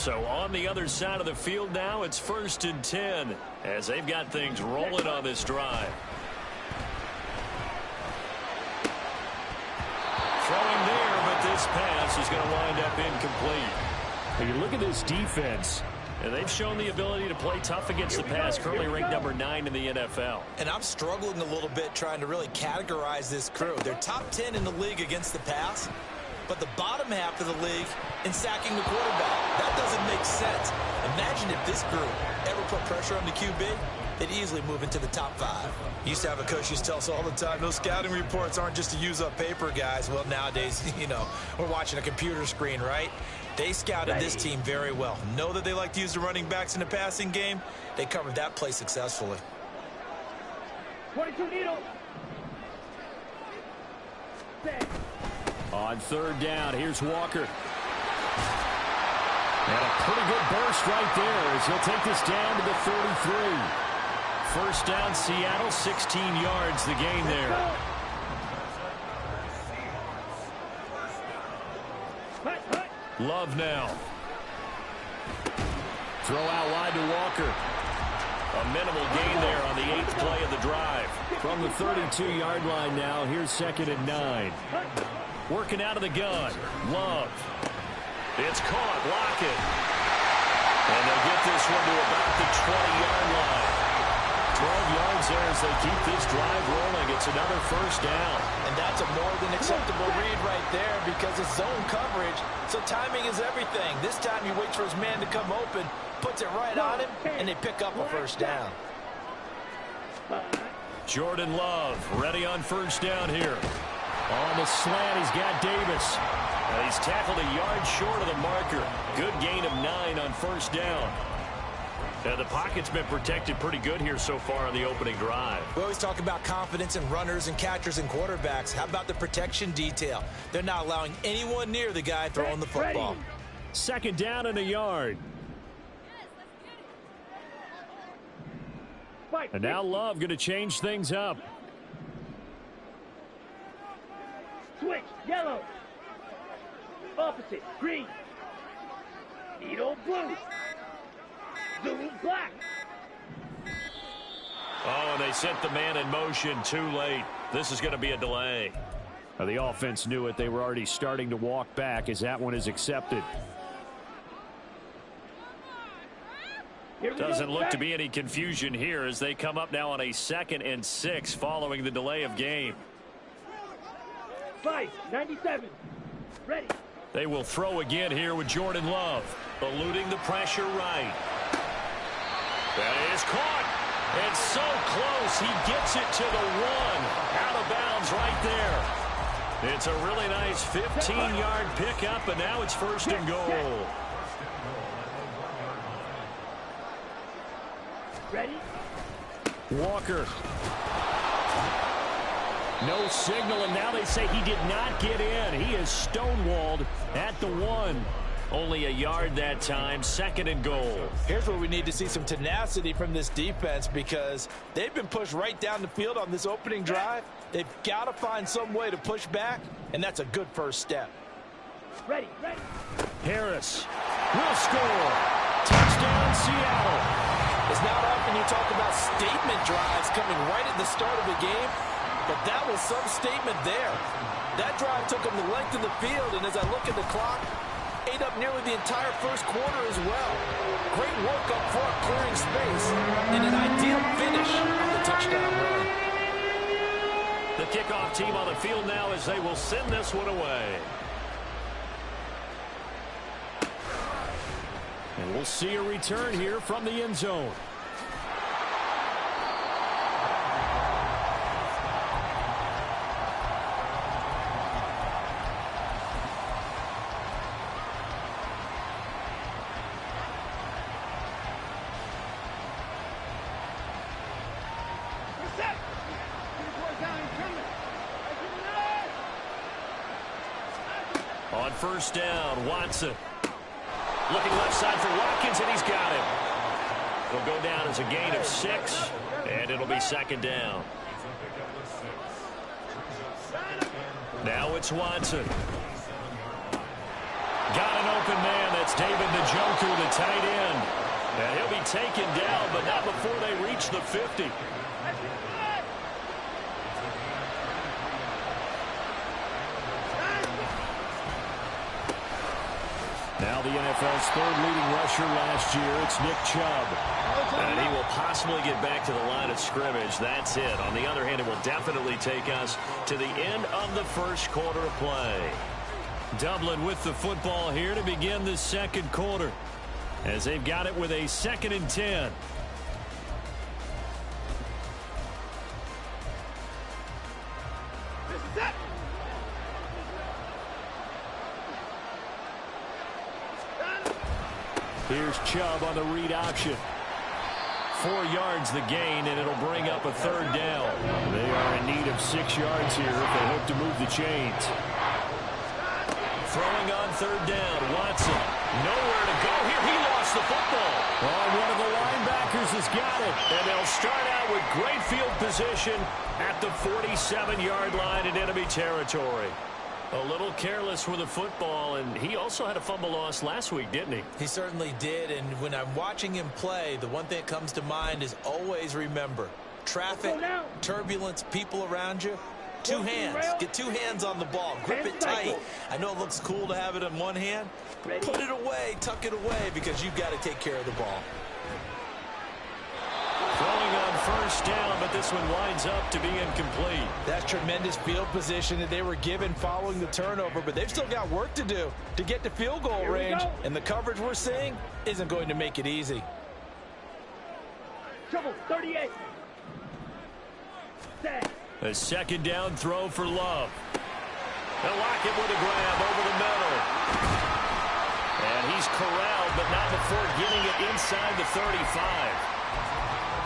So on the other side of the field now, it's 1st and 10 as they've got things rolling on this drive. Throwing there, but this pass is going to wind up incomplete. When you look at this defense, and they've shown the ability to play tough against the pass, currently ranked number 9 in the NFL. And I'm struggling a little bit trying to really categorize this crew. They're top 10 in the league against the pass, but the bottom half of the league in sacking the quarterback. That doesn't make sense. Imagine if this group ever put pressure on the QB, they'd easily move into the top 5. Used to have a coach used to tell us all the time, those scouting reports aren't just to use up paper, guys. Well, nowadays, we're watching a computer screen, right? They scouted this team very well. Know that they like to use the running backs in the passing game. They covered that play successfully. 22 needle. On 3rd down, here's Walker. And a pretty good burst right there as he'll take this down to the 33. 1st down, Seattle, 16 yards the gain there. Love now. Throw out wide to Walker. A minimal gain there on the 8th play of the drive. From the 32-yard line now, here's 2nd and 9. Working out of the gun. Love. It's caught. Lockett. And they'll get this one to about the 20-yard line. 12 yards there as they keep this drive rolling. It's another 1st down. And that's a more than acceptable read right there because it's zone coverage, so timing is everything. This time he waits for his man to come open, puts it right on him, and they pick up a 1st down. Jordan Love ready on 1st down here. On the slant, he's got Davis. And he's tackled a yard short of the marker. Good gain of 9 on 1st down. Now, the pocket's been protected pretty good here so far on the opening drive. We always talk about confidence in runners and catchers and quarterbacks. How about the protection detail? They're not allowing anyone near the guy throwing the football. 2nd down and a yard. And now Love going to change things up. Switch, yellow. Opposite, green. Needle, blue. Zoom, black. Oh, and they sent the man in motion too late. This is going to be a delay. Now, the offense knew it. They were already starting to walk back as that one is accepted. Doesn't look to be any confusion here as they come up now on a 2nd and 6 following the delay of game. 5-97. Ready. They will throw again here with Jordan Love. Eluding the pressure right. That is caught. And so close. He gets it to the 1. Out of bounds right there. It's a really nice 15-yard pickup, and now it's 1st and goal. Ready? Walker. No signal, and now they say he did not get in. He is stonewalled at the 1. Only a yard that time, 2nd and goal. Here's where we need to see some tenacity from this defense because they've been pushed right down the field on this opening drive. They've got to find some way to push back, and that's a good 1st step. Ready, ready. Harris will score. Touchdown, Seattle. It's not often you talk about statement drives coming right at the start of the game, but that was some statement there. That drive took them the length of the field, and as I look at the clock, ate up nearly the entire 1st quarter as well. Great work up front, clearing space, and an ideal finish on the touchdown run. The kickoff team on the field now as they will send this one away. And we'll see a return here from the end zone. On 1st down, Watson. Looking left side for Watkins, and he's got him. It'll go down as a gain of 6, and it'll be 2nd down. Now it's Watson. Got an open man. That's David Njoku, the tight end. And he'll be taken down, but not before they reach the 50. Now the NFL's third leading rusher last year, it's Nick Chubb. And he will possibly get back to the line of scrimmage. That's it. On the other hand, it will definitely take us to the end of the first quarter of play. Dublin with the football here to begin the second quarter, as they've got it with a 2nd and 10. Here's Chubb on the read option. 4 yards the gain, and it'll bring up a 3rd down. They are in need of 6 yards here if they hope to move the chains. Throwing on 3rd down, Watson. Nowhere to go here. He lost the football. Oh, one of the linebackers has got it. And they'll start out with great field position at the 47-yard line in enemy territory. A little careless with the football, and he also had a fumble loss last week, didn't he? He certainly did, and when I'm watching him play, the one thing that comes to mind is always remember, traffic, turbulence, people around you, 2 hands. Get 2 hands on the ball. Grip it tight. I know it looks cool to have it in one hand. Put it away, tuck it away, because you've got to take care of the ball. Throwing on 1st down, but this one winds up to be incomplete. That's tremendous field position that they were given following the turnover, but they've still got work to do to get to field goal range, and the coverage we're seeing isn't going to make it easy. Trouble, 38. A 2nd down throw for Love. They'll lock it with a grab over the middle. And he's corralled, but not before getting it inside the 35.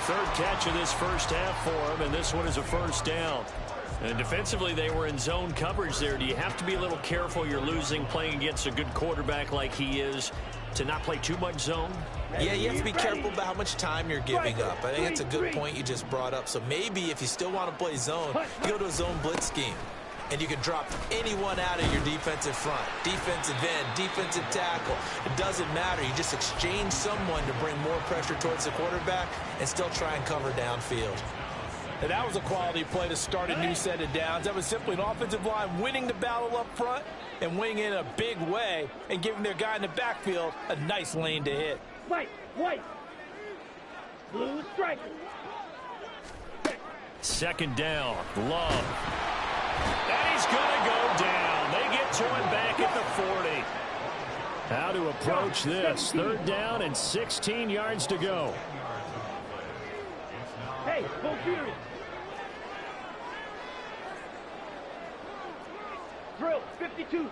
3rd catch of this first half for him, and this one is a 1st down. And defensively, they were in zone coverage there. Do you have to be a little careful? You're losing playing against a good quarterback like he is to not play too much zone? Yeah, you have to be careful about how much time you're giving up. I think it's a good point you just brought up. So maybe if you still want to play zone, you go to a zone blitz scheme. And you can drop anyone out of your defensive front. Defensive end, defensive tackle. It doesn't matter. You just exchange someone to bring more pressure towards the quarterback and still try and cover downfield. And that was a quality play to start a new set of downs. That was simply an offensive line winning the battle up front and winning in a big way and giving their guy in the backfield a nice lane to hit. White. Blue striker. 2nd down, Love. And he's going to go down. They get to him back at the 40. How to approach this? 3rd down and 16 yards to go. Hey, full fury. Drill, 52.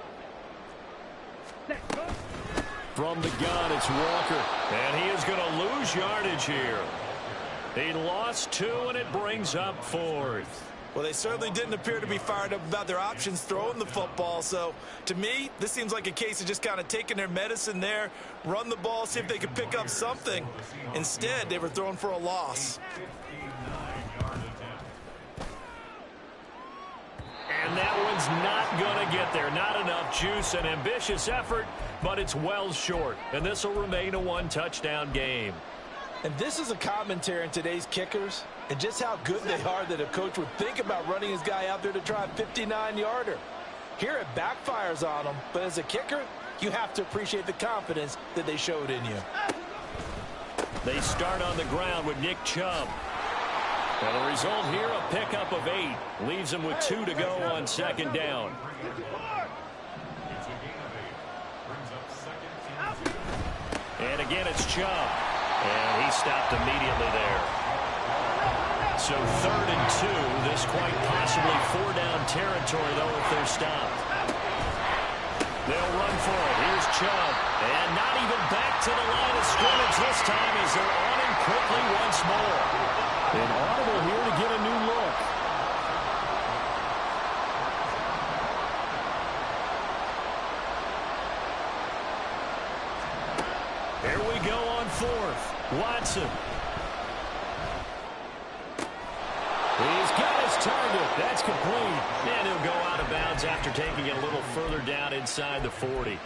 From the gun, it's Walker. And he is going to lose yardage here. He lost 2, and it brings up 4th. Well, they certainly didn't appear to be fired up about their options throwing the football. So, to me, this seems like a case of just kind of taking their medicine there, run the ball, see if they could pick up something. Instead, they were throwing for a loss. And that one's not going to get there. Not enough juice. An ambitious effort, but it's well short. And this will remain a 1-touchdown game. And this is a commentary on today's kickers and just how good they are that a coach would think about running his guy out there to try a 59-yarder. Here it backfires on them, but as a kicker, you have to appreciate the confidence that they showed in you. They start on the ground with Nick Chubb. And the result here, a pickup of 8. Leaves them with 2 to go on 2nd down. And again, it's Chubb. And he stopped immediately there. So 3rd and 2. This quite possibly 4-down territory, though, if they're stopped. They'll run for it. Here's Chubb. And not even back to the line of scrimmage this time as they're on him quickly once more. An audible here to get a new look. Here we go on 4th. Watson. He's got his target. That's complete. And he'll go out of bounds after taking it a little further down inside the 40.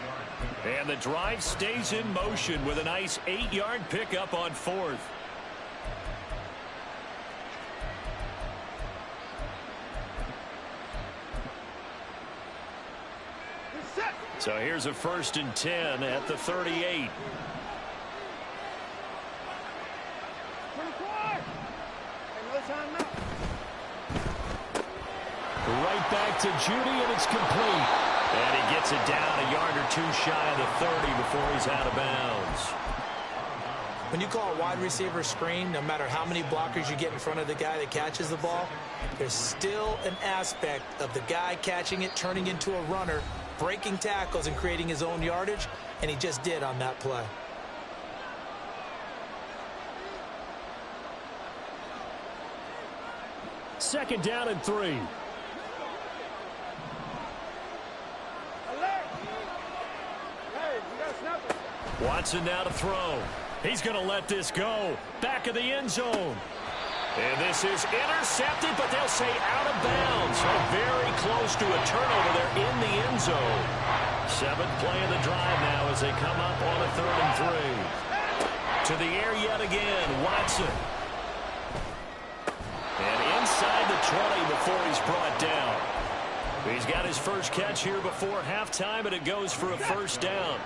And the drive stays in motion with a nice 8-yard pickup on 4th. So here's a 1st and 10 at the 38. Right back to Judy, and it's complete. And he gets it down a yard or 2 shy of the 30 before he's out of bounds. When you call a wide receiver screen, no matter how many blockers you get in front of the guy that catches the ball, there's still an aspect of the guy catching it, turning into a runner, breaking tackles and creating his own yardage, and he just did on that play. Second down and 3. Watson now to throw. He's going to let this go. Back of the end zone. And this is intercepted, but they'll say out of bounds. So very close to a turnover there in the end zone. 7th play of the drive now as they come up on a 3rd and 3. To the air yet again, Watson. And inside the 20 before he's brought down. He's got his first catch here before halftime, and it goes for a 1st down.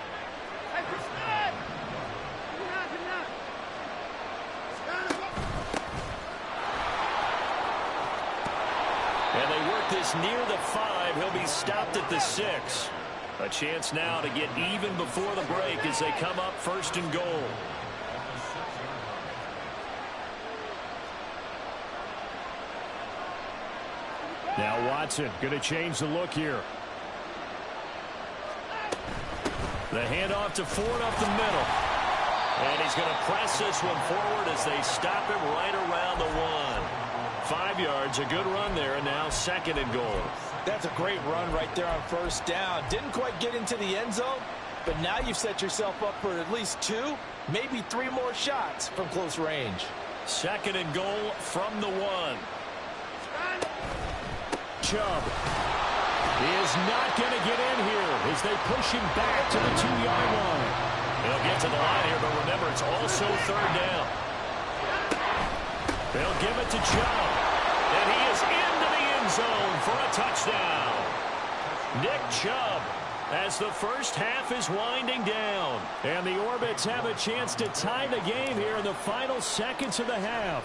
And they work this near the 5. He'll be stopped at the 6. A chance now to get even before the break as they come up 1st and goal. Now Watson going to change the look here. The handoff to Ford up the middle. And he's going to press this one forward as they stop him right around the 1. 5 yards, a good run there, and now 2nd and goal. That's a great run right there on 1st down. Didn't quite get into the end zone, but now you've set yourself up for at least 2, maybe 3 more shots from close range. 2nd and goal from the 1. Chubb is not going to get in here as they push him back to the 2-yard line. He'll get to the line here, but remember, it's also 3rd down. They'll give it to Chubb, and he is into the end zone for a touchdown. Nick Chubb, as the first half is winding down, and the Orbits have a chance to tie the game here in the final seconds of the half.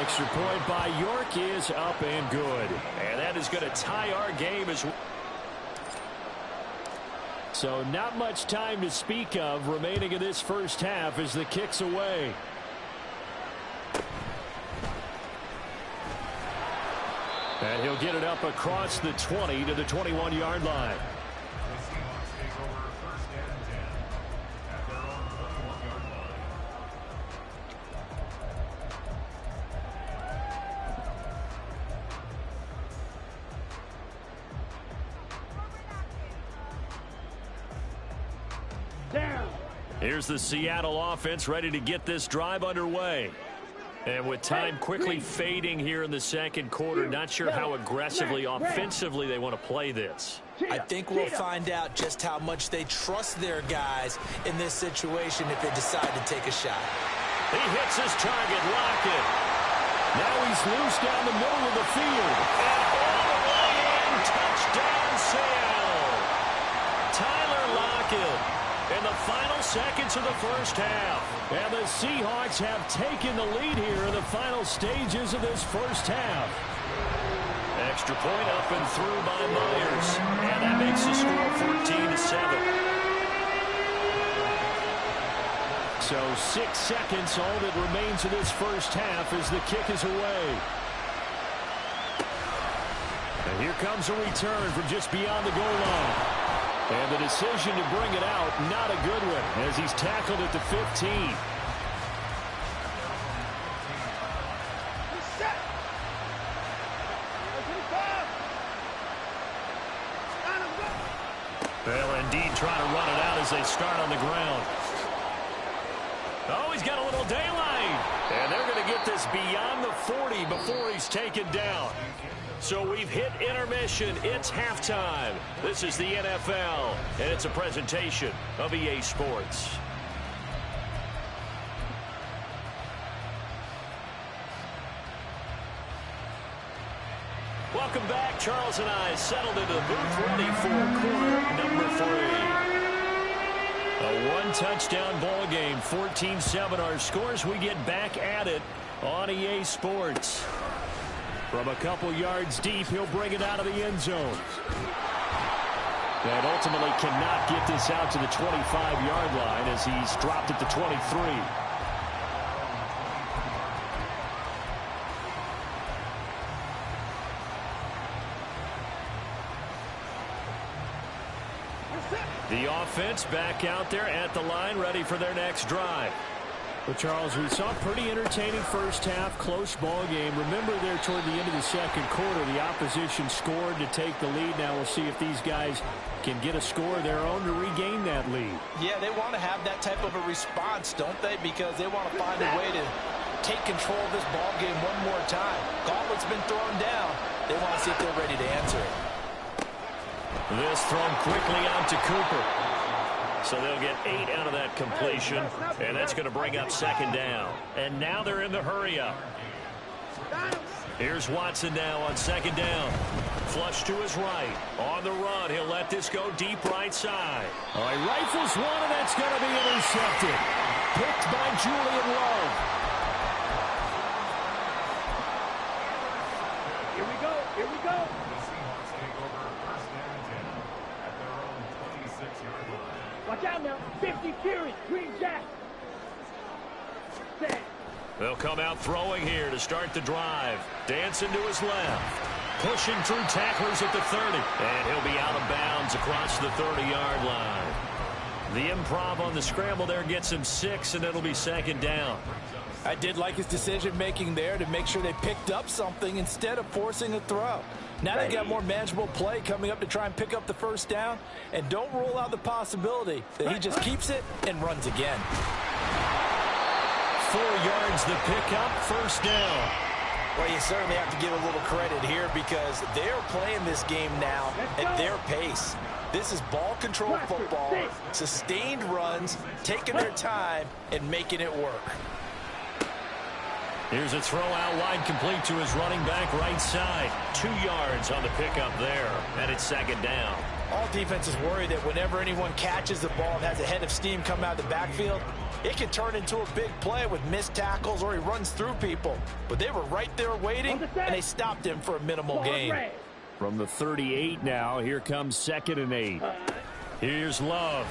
Extra point by York is up and good. And that is going to tie our game as well. So not much time to speak of remaining in this first half as the kick's away. And he'll get it up across the 20 to the 21-yard line. Here's the Seattle offense ready to get this drive underway. And with time quickly fading here in the 2nd quarter, not sure how aggressively, offensively they want to play this. I think we'll find out just how much they trust their guys in this situation if they decide to take a shot. He hits his target, Lockett. Now he's loose down the middle of the field. And all the way in, touchdown Seattle. Tyler Lockett. In the final seconds of the first half. And the Seahawks have taken the lead here in the final stages of this first half. Extra point up and through by Myers. And that makes the score 14-7. So 6 seconds, all that remains of this first half as the kick is away. And here comes a return from just beyond the goal line. And the decision to bring it out, not a good one, as he's tackled at the 15. Well, indeed, trying to run it out as they start on the ground. Oh, he's got a little daylight. And they're going to get this beyond the 40 before he's taken down. So we've hit intermission. It's halftime. This is the NFL, and it's a presentation of EA Sports. Welcome back. Charles and I settled into the booth ready for quarter number 3. A one-touchdown ball game, 14-7 our scores. We get back at it on EA Sports. From a couple yards deep, he'll bring it out of the end zone. And ultimately cannot get this out to the 25-yard line as he's dropped at the 23. The offense back out there at the line, ready for their next drive. Well, Charles, we saw a pretty entertaining first half, close ball game. Remember there toward the end of the second quarter, the opposition scored to take the lead. Now we'll see if these guys can get a score of their own to regain that lead. Yeah, they want to have that type of a response, don't they? Because they want to find a way to take control of this ball game one more time. Gauntlet's been thrown down. They want to see if they're ready to answer it. This thrown quickly out to Cooper. So they'll get 8 out of that completion, and that's going to bring up second down. And now they're in the hurry-up. Here's Watson now on second down. Flush to his right. On the run, he'll let this go deep right side. All right, rifles one, and that's going to be intercepted. Picked by Julian Love. Here we go. Here we go. Watch out now. 50 Fury. Green Jack. Set. They'll come out throwing here to start the drive. Dancing to his left. Pushing through tacklers at the 30. And he'll be out of bounds across the 30-yard line. The improv on the scramble there gets him 6, and it'll be second down. I did like his decision-making there to make sure they picked up something instead of forcing a throw. Now they got more manageable play coming up to try and pick up the first down. And don't rule out the possibility that he just keeps it and runs again. 4 yards the pickup, first down. Well, you certainly have to give a little credit here because they're playing this game now at their pace. This is ball control football, sustained runs, taking their time, and making it work. Here's a throw out wide, complete to his running back right side. 2 yards on the pickup there, and it's second down. All defenses worry that whenever anyone catches the ball and has a head of steam come out of the backfield, it can turn into a big play with missed tackles or he runs through people. But they were right there waiting, and they stopped him for a minimal gain. From the 38 now, here comes second and 8. Here's Love.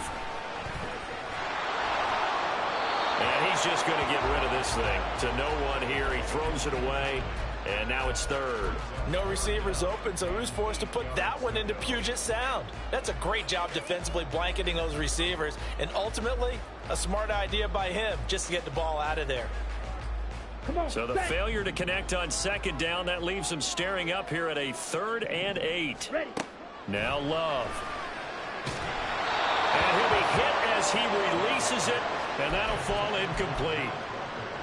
And he's just going to get rid of this thing to no one here. He throws it away, and now it's third. No receivers open, so who's forced to put that one into Puget Sound? That's a great job defensively blanketing those receivers, and ultimately, a smart idea by him just to get the ball out of there. So the failure to connect on second down, that leaves him staring up here at a 3rd and 8. Now Love. And he'll be hit as he releases it, and that'll fall incomplete.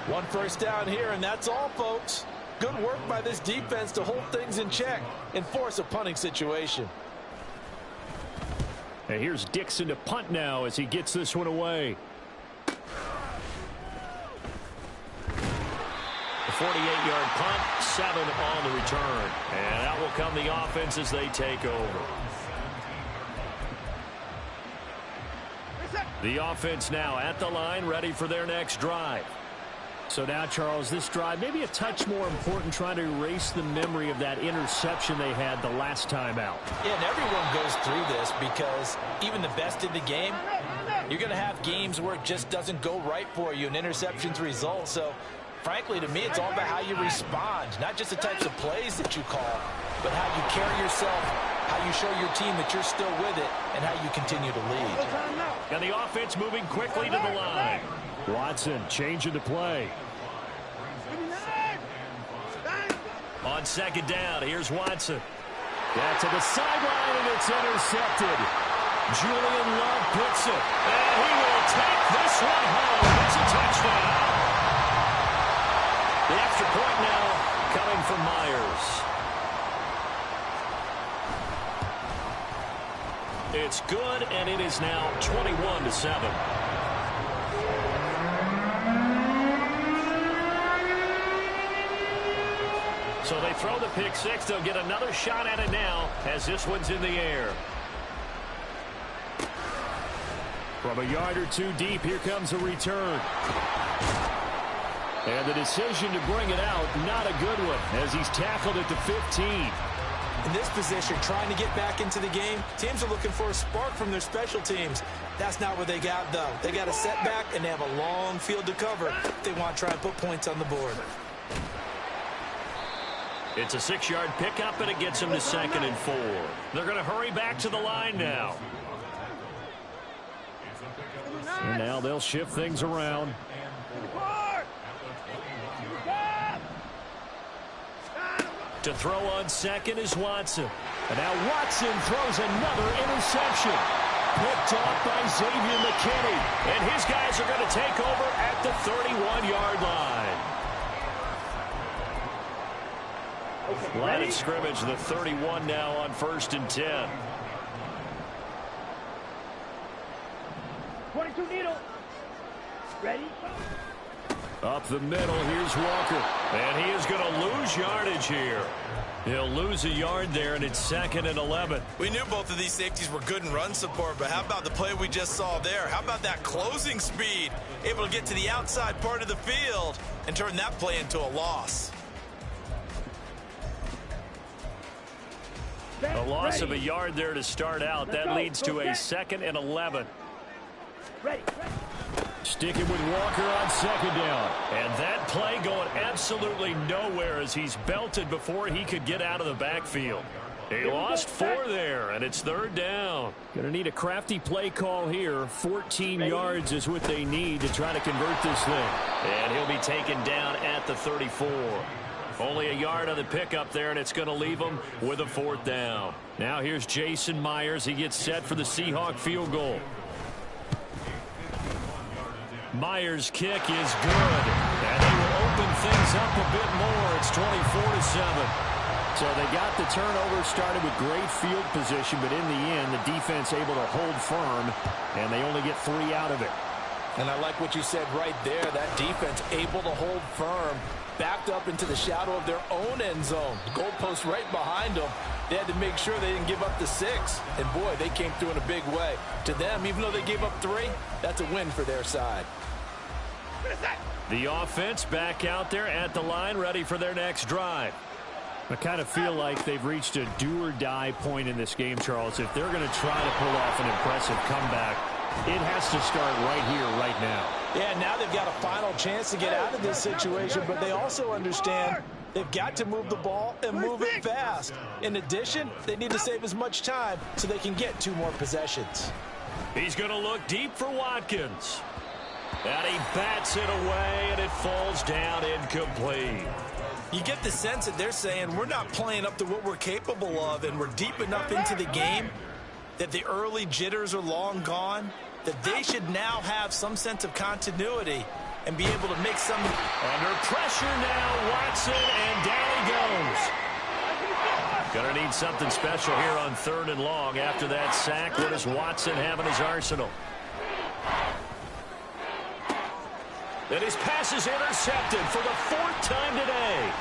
1 first down here, and that's all, folks. Good work by this defense to hold things in check and force a punting situation. And here's Dixon to punt now as he gets this one away. A 48-yard punt, 7 on the return. And out will come the offense as they take over. The offense now at the line, ready for their next drive. So now, Charles, this drive maybe a touch more important, trying to erase the memory of that interception they had the last time out. Yeah, and everyone goes through this because even the best in the game, you're going to have games where it just doesn't go right for you and interceptions result. So, frankly, to me, it's all about how you respond, not just the types of plays that you call, but how you carry yourself, how you show your team that you're still with it, and how you continue to lead. And the offense moving quickly to the line. Watson changing the play. On second down, here's Watson. Back to the sideline, and it's intercepted. Julian Love puts it, and he will take this one home. It's a touchdown. The extra point now coming from Myers. It's good, and it is now 21-7. So they throw the pick six. They'll get another shot at it now as this one's in the air. From a yard or two deep, here comes a return. And the decision to bring it out, not a good one, as he's tackled at the 15. In this position, trying to get back into the game, teams are looking for a spark from their special teams. That's not what they got, though. They got a setback, and they have a long field to cover. They want to try and put points on the board. It's a 6-yard pickup, and it gets them to 2nd and 4. They're going to hurry back to the line now. And now they'll shift things around. To throw on second is Watson. And now Watson throws another interception. Picked off by Xavier McKinney. And his guys are going to take over at the 31-yard line. Line of scrimmage, the 31 now on 1st and 10. 22 needle. Ready? Up the middle, here's Walker. And he is going to lose yardage here. He'll lose a yard there, and it's 2nd and 11. We knew both of these safeties were good in run support, but how about the play we just saw there? How about that closing speed? Able to get to the outside part of the field and turn that play into a loss. A loss of a yard there to start out. That leads to a 2nd and 11. Ready. Sticking with Walker on 2nd down. And that play going absolutely nowhere as he's belted before he could get out of the backfield. They lost 4 there, and it's 3rd down. Going to need a crafty play call here. 14 yards is what they need to try to convert this thing. And he'll be taken down at the 34. Only a yard on the pickup there, and it's going to leave him with a 4th down. Now here's Jason Myers. He gets set for the Seahawk field goal. Myers' kick is good, and they will open things up a bit more. It's 24-7. So they got the turnover started with great field position, but in the end, the defense able to hold firm, and they only get 3 out of it. And I like what you said right there. That defense able to hold firm, backed up into the shadow of their own end zone. The goalpost right behind them. They had to make sure they didn't give up the 6. And, boy, they came through in a big way. To them, even though they gave up 3, that's a win for their side. The offense back out there at the line, ready for their next drive. I kind of feel like they've reached a do-or-die point in this game, Charles. If they're going to try to pull off an impressive comeback, it has to start right here, right now. Yeah, now they've got a final chance to get out of this situation, but they also understand they've got to move the ball and move it fast. In addition, they need to save as much time so they can get 2 more possessions. He's going to look deep for Watkins. And he bats it away, and it falls down incomplete. You get the sense that they're saying we're not playing up to what we're capable of, and we're deep enough into the game that the early jitters are long gone, that they should now have some sense of continuity and be able to make some. Under pressure now, Watson, and down he goes. Going to need something special here on 3rd and long after that sack. What does Watson have in his arsenal? And his pass is intercepted for the 4th time today.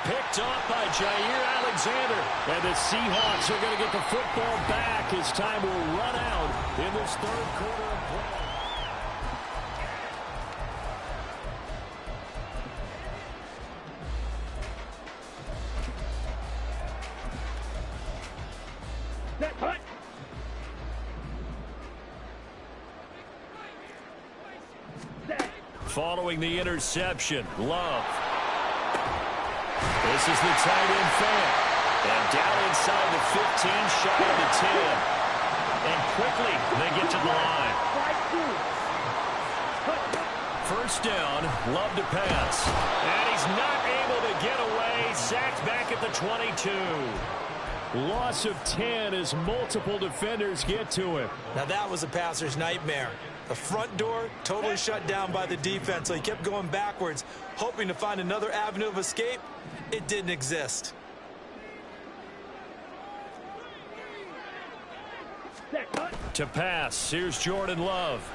Picked off by Jair Alexander. And the Seahawks are going to get the football back as time will run out in this 3rd quarter of play. Following the interception, Love. This is the tight end fan. And down inside the 15, shy of the 10. And quickly, they get to the line. 1st down, Love to pass. And he's not able to get away. Sacked back at the 22. Loss of 10 as multiple defenders get to him. Now that was a passer's nightmare. The front door totally shut down by the defense, so he kept going backwards, hoping to find another avenue of escape. It didn't exist. To pass, here's Jordan Love.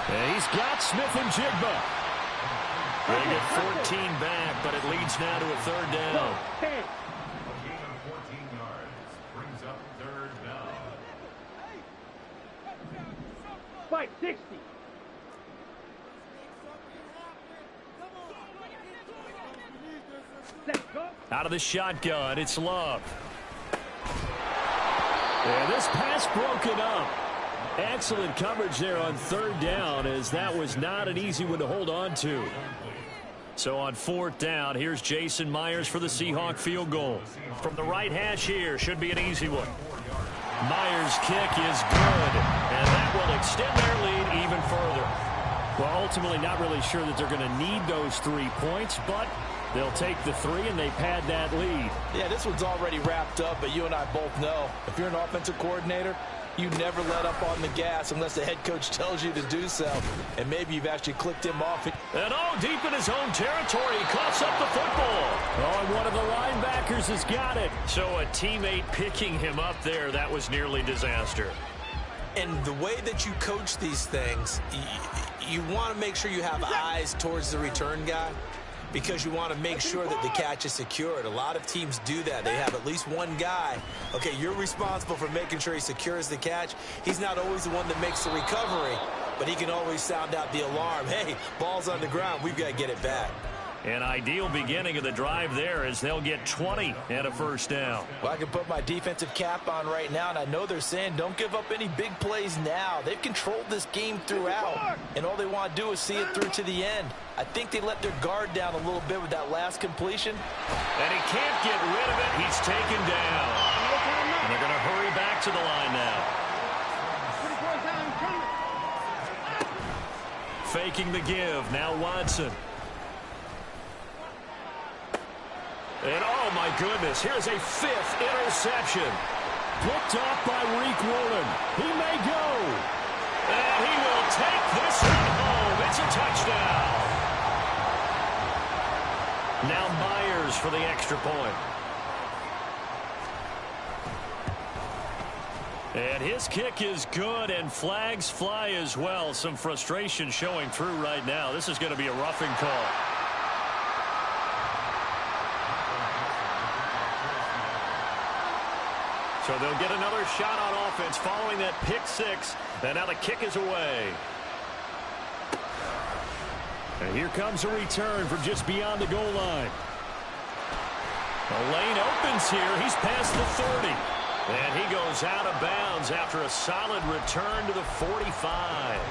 And he's got Smith and Jigba. They get 14 back, but it leads now to a third down. A gain of 14 yards brings up third down. 560. Out of the shotgun, it's Love. And this pass broken up. Excellent coverage there on third down, as that was not an easy one to hold on to. So on fourth down, here's Jason Myers for the Seahawk field goal. From the right hash here, should be an easy one. Myers' kick is good, and that will extend their lead even further. Well, ultimately not really sure that they're going to need those 3 points, but they'll take the 3 and they pad that lead. Yeah, this one's already wrapped up, but you and I both know if you're an offensive coordinator, you never let up on the gas unless the head coach tells you to do so. And maybe you've actually clicked him off. And deep in his own territory, he coughs up the football. And one of the linebackers has got it. So a teammate picking him up there, that was nearly disaster. And the way that you coach these things, you want to make sure you have eyes towards the return guy, because you want to make sure that the catch is secured. A lot of teams do that. They have at least one guy. Okay, you're responsible for making sure he secures the catch. He's not always the one that makes the recovery, but he can always sound out the alarm. Hey, ball's on the ground. We've got to get it back. An ideal beginning of the drive there, as they'll get 20 and a first down. Well, I can put my defensive cap on right now, and I know they're saying don't give up any big plays now. They've controlled this game throughout, and all they want to do is see it through to the end. I think they let their guard down a little bit with that last completion. And he can't get rid of it. He's taken down. And they're going to hurry back to the line now. Faking the give. Now Watson. And oh my goodness, here's a 5th interception. Picked off by Reek Woolen. He may go. And he will take this one home. It's a touchdown. Now Myers for the extra point. And his kick is good, and flags fly as well. Some frustration showing through right now. This is going to be a roughing call. So they'll get another shot on offense following that pick 6. And now the kick is away. And here comes a return from just beyond the goal line. The lane opens here. He's past the 30. And he goes out of bounds after a solid return to the 45.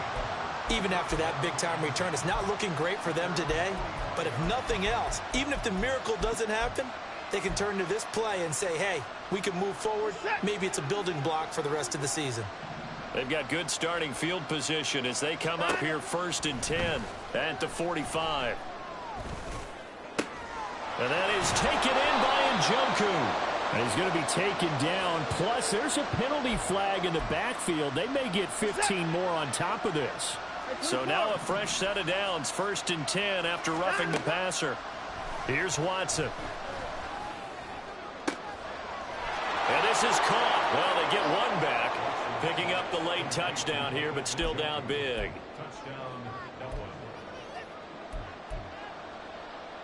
Even after that big-time return, it's not looking great for them today. But if nothing else, even if the miracle doesn't happen, they can turn to this play and say, hey, we can move forward. Maybe it's a building block for the rest of the season. They've got good starting field position as they come up here 1st and 10 at the 45. And that is taken in by Njoku. And he's going to be taken down. Plus, there's a penalty flag in the backfield. They may get 15 more on top of this. So now a fresh set of downs, 1st and 10 after roughing the passer. Here's Watson. And this is caught. Well, they get one back, picking up the late touchdown here, but still down big.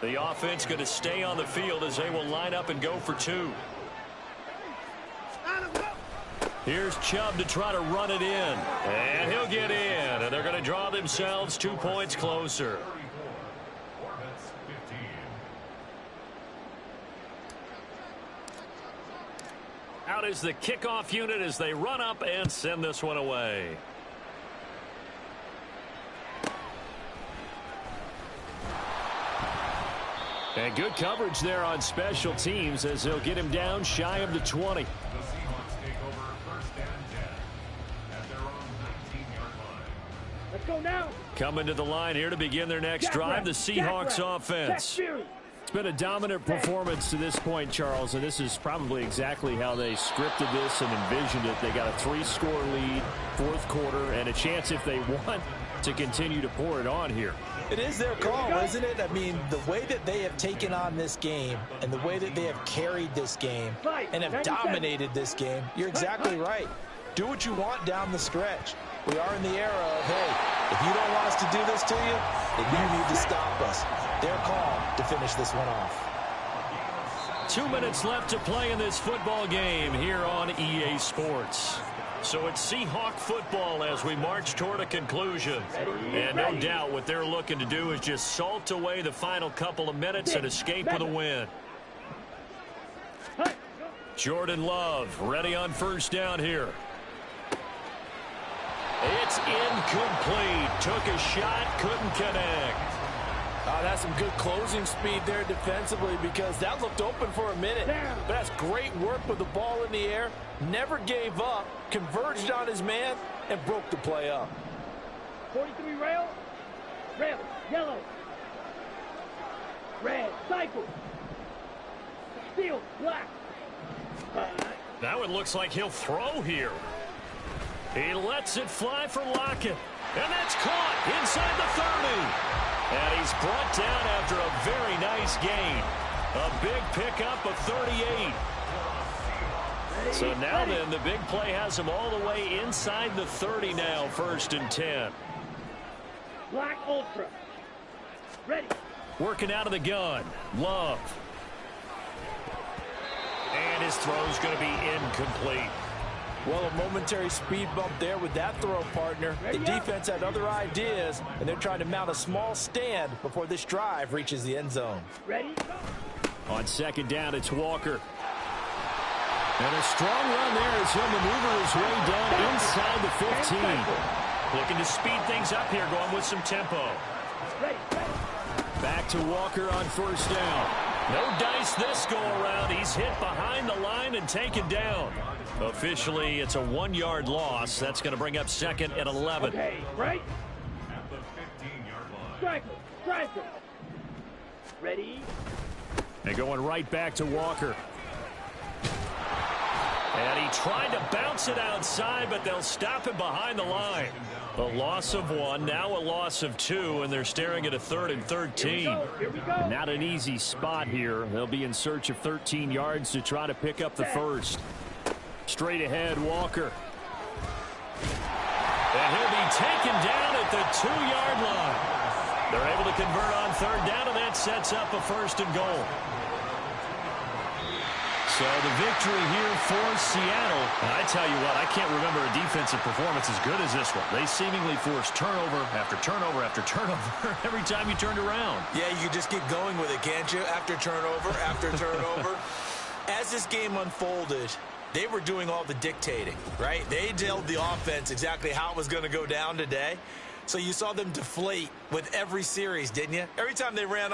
The offense going to stay on the field as they will line up and go for 2. Here's Chubb to try to run it in. And he'll get in. And they're going to draw themselves 2 points closer. Out is the kickoff unit as they run up and send this one away. And good coverage there on special teams as they'll get him down shy of the 20. The Seahawks take over 1st and 10 at their own 19-yard line. Let's go now. Coming to the line here to begin their next drive, the Seahawks offense. been a dominant performance to this point, Charles, and this is probably exactly how they scripted this and envisioned it. They got a 3-score lead, fourth quarter, and a chance if they want to continue to pour it on here. It is their call, isn't it? I mean, the way that they have taken on this game and the way that they have carried this game and have dominated this game, you're exactly right. Do what you want down the stretch. We are in the era of, hey, if you don't want us to do this to you, then you need to stop us. Their call to finish this one off. 2 minutes left to play in this football game here on EA Sports. So it's Seahawk football as we march toward a conclusion. And no doubt what they're looking to do is just salt away the final couple of minutes and escape with a win. Jordan Love ready on first down here. It's incomplete. Took a shot, couldn't connect. Oh, that's some good closing speed there defensively because that looked open for a minute. But that's great work with the ball in the air. Never gave up, converged on his man, and broke the play up. 43 rail, yellow, red, cycle, steel, black. Now it looks like he'll throw here. He lets it fly for Lockett. And that's caught inside the 30. And he's brought down after a very nice gain. A big pickup of 38. So now then, the big play has him all the way inside the 30 now, 1st and 10. Black Ultra. Ready. Working out of the gun. Love. And his throw's going to be incomplete. Well, a momentary speed bump there with that throw, partner. The defense had other ideas, and they're trying to mount a small stand before this drive reaches the end zone. Ready. On 2nd down, it's Walker. And a strong run there as he'll maneuver his way down inside the 15. Looking to speed things up here, going with some tempo. Ready. Back to Walker on 1st down. No dice this go around. He's hit behind the line and taken down. Officially, it's a 1-yard loss. That's going to bring up 2nd and 11. Okay, right. At the 15-yard line. Striker. Ready. They're going right back to Walker. And he tried to bounce it outside, but they'll stop him behind the line. A loss of 1, now a loss of 2, and they're staring at a 3rd and 13. Here we go. Not an easy spot here. They'll be in search of 13 yards to try to pick up the first. Straight ahead, Walker. And he'll be taken down at the 2-yard line. They're able to convert on 3rd down, and that sets up a 1st and goal. So the victory here for Seattle. And I tell you what, I can't remember a defensive performance as good as this one. They seemingly forced turnover after turnover after turnover every time you turned around. Yeah, you just keep going with it, can't you? After turnover, after turnover. As this game unfolded, they were doing all the dictating, right? They told the offense exactly how it was going to go down today. So you saw them deflate with every series, didn't you? Every time they ran on